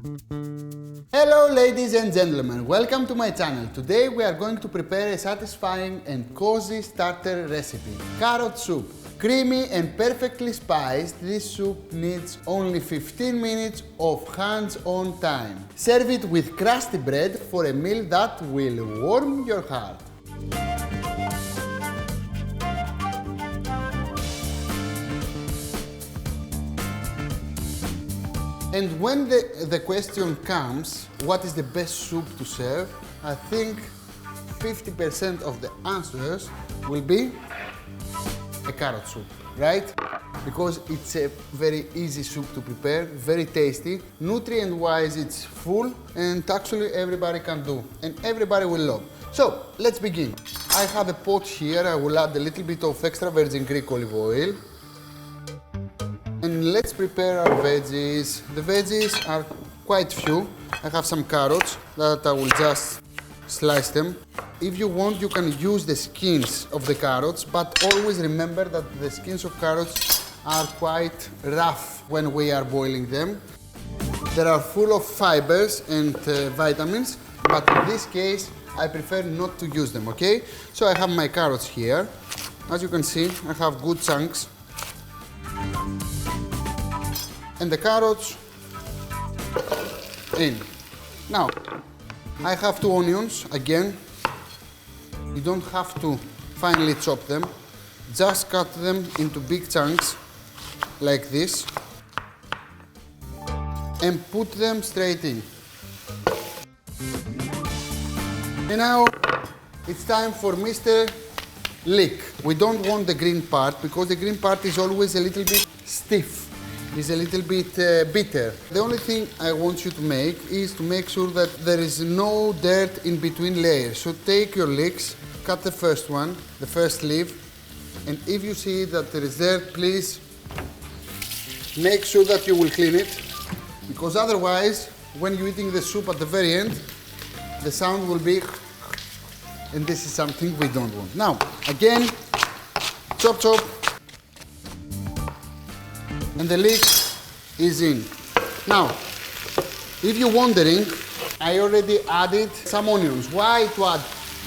Hello ladies and gentlemen, welcome to my channel. Today we are going to prepare a satisfying and cozy starter recipe. Carrot soup. Creamy and perfectly spiced, this soup needs only 15 minutes of hands-on time. Serve it with crusty bread for a meal that will warm your heart. And when the question comes, what is the best soup to serve? I think 50% of the answers will be a carrot soup, right? Because it's a very easy soup to prepare, very tasty. Nutrient-wise, it's full, and actually everybody can do, and everybody will love. So, let's begin. I have a pot here. I will add a little bit of extra virgin Greek olive oil. And let's prepare our veggies. The veggies are quite few. I have some carrots that I will just slice them. If you want, you can use the skins of the carrots, but always remember that the skins of carrots are quite rough when we are boiling them. They are full of fibers and vitamins, but in this case, I prefer not to use them, okay? So I have my carrots here. As you can see, I have good chunks. And the carrots in. Now, I have 2 onions, again. You don't have to finely chop them. Just cut them into big chunks, like this. And put them straight in. And now, it's time for Mr. Lick. We don't want the green part, because the green part is always a little bit stiff. Is a little bit bitter. The only thing I want you to make is to make sure that there is no dirt in between layers. So take your licks, cut the first one, the first leaf, and if you see that there is dirt, please make sure that you will clean it, because otherwise, when you're eating the soup at the very end, the sound will be, and this is something we don't want. Now, again, chop chop. And the leek is in. Now, if you're wondering, I already added some onions. Why to add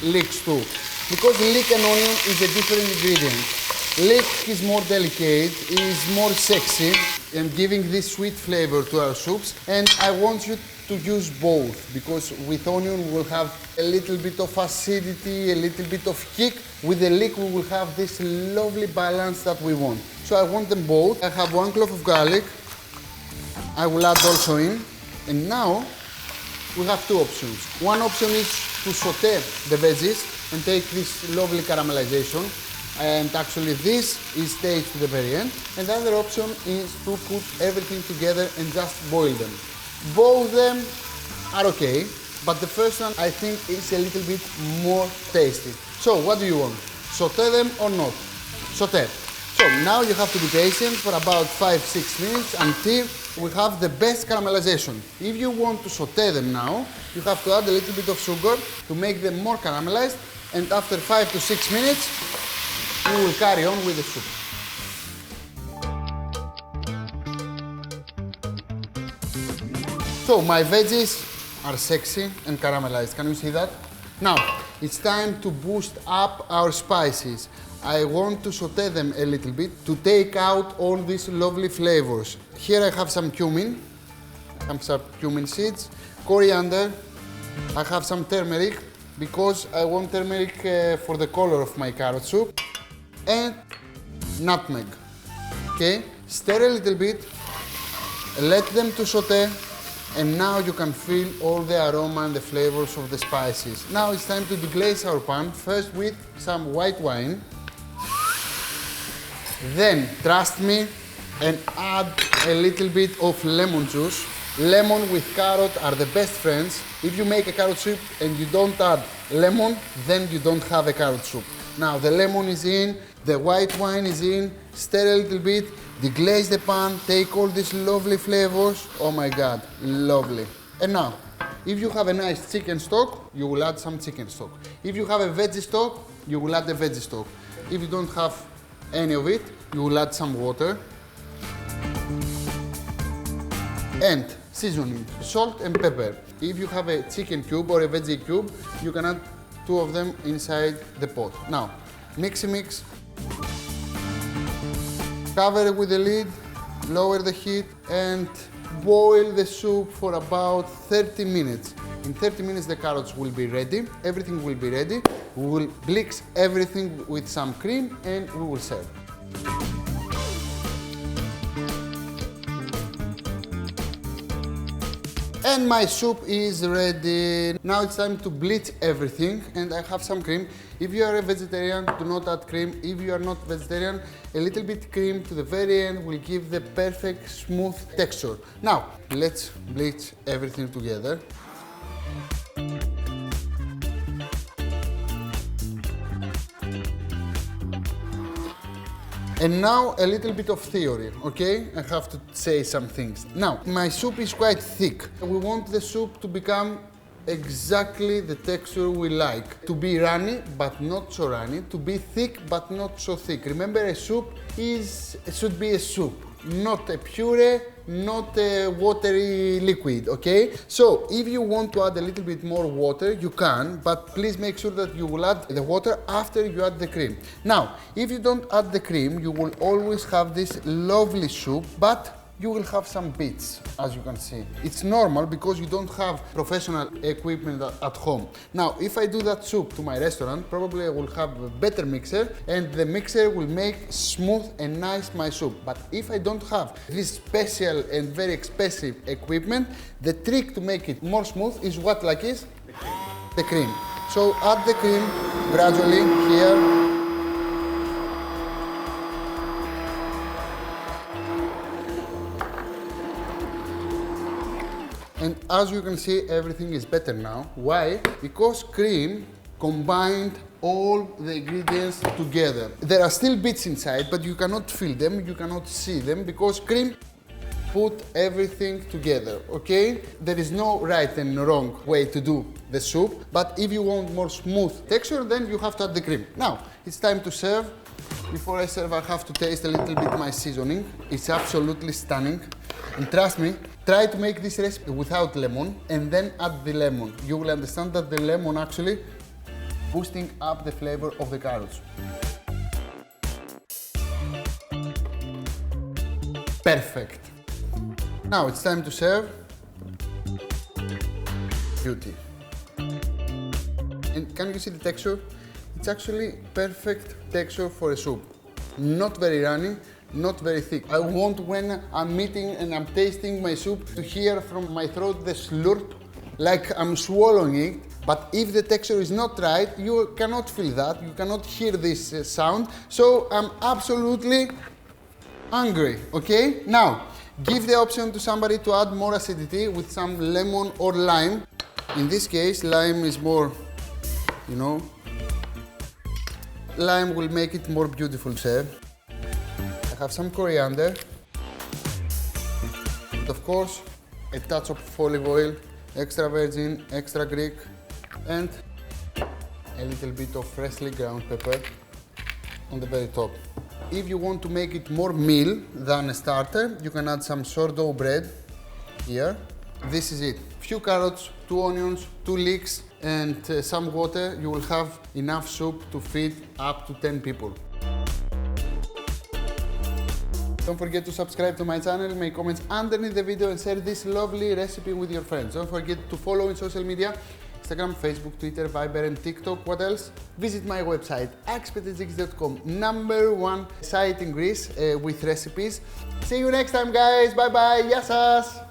leeks too? Because leek and onion is a different ingredient. Leek is more delicate, is more sexy, and giving this sweet flavor to our soups. And I want you to use both, because with onion we'll have a little bit of acidity, a little bit of kick. With the leek we will have this lovely balance that we want. So I want them both. I have 1 clove of garlic. I will add also in. And now we have 2 options. One option is to saute the veggies and take this lovely caramelization. And actually this is staged to the very end. And the other option is to put everything together and just boil them. Both of them are okay, but the first one I think is a little bit more tasty. So what do you want? Saute them or not? Saute. So now you have to be patient for about 5-6 minutes until we have the best caramelization. If you want to saute them now, you have to add a little bit of sugar to make them more caramelized, and after 5 to 6 minutes, you will carry on with the soup. So my veggies are sexy and caramelized. Can you see that? Now, it's time to boost up our spices. I want to saute them a little bit to take out all these lovely flavors. Here I have some cumin, seeds, coriander. I have some turmeric, because I want turmeric for the color of my carrot soup, and nutmeg. Okay, stir a little bit, let them to saute, and now you can feel all the aroma and the flavors of the spices. Now it's time to deglaze our pan, first with some white wine. Then, trust me, and add a little bit of lemon juice. Lemon with carrot are the best friends. If you make a carrot soup and you don't add lemon, then you don't have a carrot soup. Now the lemon is in, the white wine is in, stir a little bit, deglaze the pan, take all these lovely flavors. Oh my God, lovely. And now, if you have a nice chicken stock, you will add some chicken stock. If you have a veggie stock, you will add the veggie stock. If you don't have any of it, you will add some water. And seasoning, salt and pepper. If you have a chicken cube or a veggie cube, you can add 2 of them inside the pot. Now, mix. Cover it with the lid, lower the heat and boil the soup for about 30 minutes. In 30 minutes the carrots will be ready, everything will be ready. We will mix everything with some cream and we will serve. And my soup is ready. Now it's time to bleach everything and I have some cream. If you are a vegetarian, do not add cream. If you are not vegetarian, a little bit cream to the very end will give the perfect smooth texture. Now, let's bleach everything together. And now a little bit of theory, okay? I have to say some things. Now, my soup is quite thick. We want the soup to become exactly the texture we like. To be runny, but not so runny. To be thick, but not so thick. Remember, a soup should be a soup, not a puree, not a watery liquid, okay? So, if you want to add a little bit more water, you can, but please make sure that you will add the water after you add the cream. Now, if you don't add the cream, you will always have this lovely soup, but you will have some bits, as you can see. It's normal because you don't have professional equipment at home. Now, if I do that soup to my restaurant, probably I will have a better mixer and the mixer will make smooth and nice my soup. But if I don't have this special and very expensive equipment, the trick to make it more smooth is what like is? The cream. So add the cream gradually here. And as you can see, everything is better now. Why? Because cream combined all the ingredients together. There are still bits inside, but you cannot feel them, you cannot see them, because cream put everything together, okay? There is no right and wrong way to do the soup, but if you want more smooth texture, then you have to add the cream. Now, it's time to serve. Before I serve, I have to taste a little bit my seasoning. It's absolutely stunning. And trust me, try to make this recipe without lemon and then add the lemon. You will understand that the lemon actually boosting up the flavor of the carrots. Perfect. Now it's time to serve. Beauty. And can you see the texture? It's actually perfect texture for a soup. Not very runny, not very thick. I want when I'm eating and I'm tasting my soup to hear from my throat the slurp, like I'm swallowing it. But if the texture is not right, you cannot feel that, you cannot hear this sound. So I'm absolutely hungry, okay? Now, give the option to somebody to add more acidity with some lemon or lime. In this case, lime is more, you know, lime will make it more beautiful, sir. I have some coriander, and of course, a touch of olive oil, extra virgin, extra Greek, and a little bit of freshly ground pepper on the very top. If you want to make it more meal than a starter, you can add some sourdough bread here. This is it. Few carrots, 2 onions, 2 leeks, and some water. You will have enough soup to feed up to 10 people. Don't forget to subscribe to my channel, make comments underneath the video and share this lovely recipe with your friends. Don't forget to follow in social media, Instagram, Facebook, Twitter, Viber and TikTok. What else? Visit my website, akispetretzikis.com, #1 site in Greece with recipes. See you next time, guys. Bye bye. Yassas.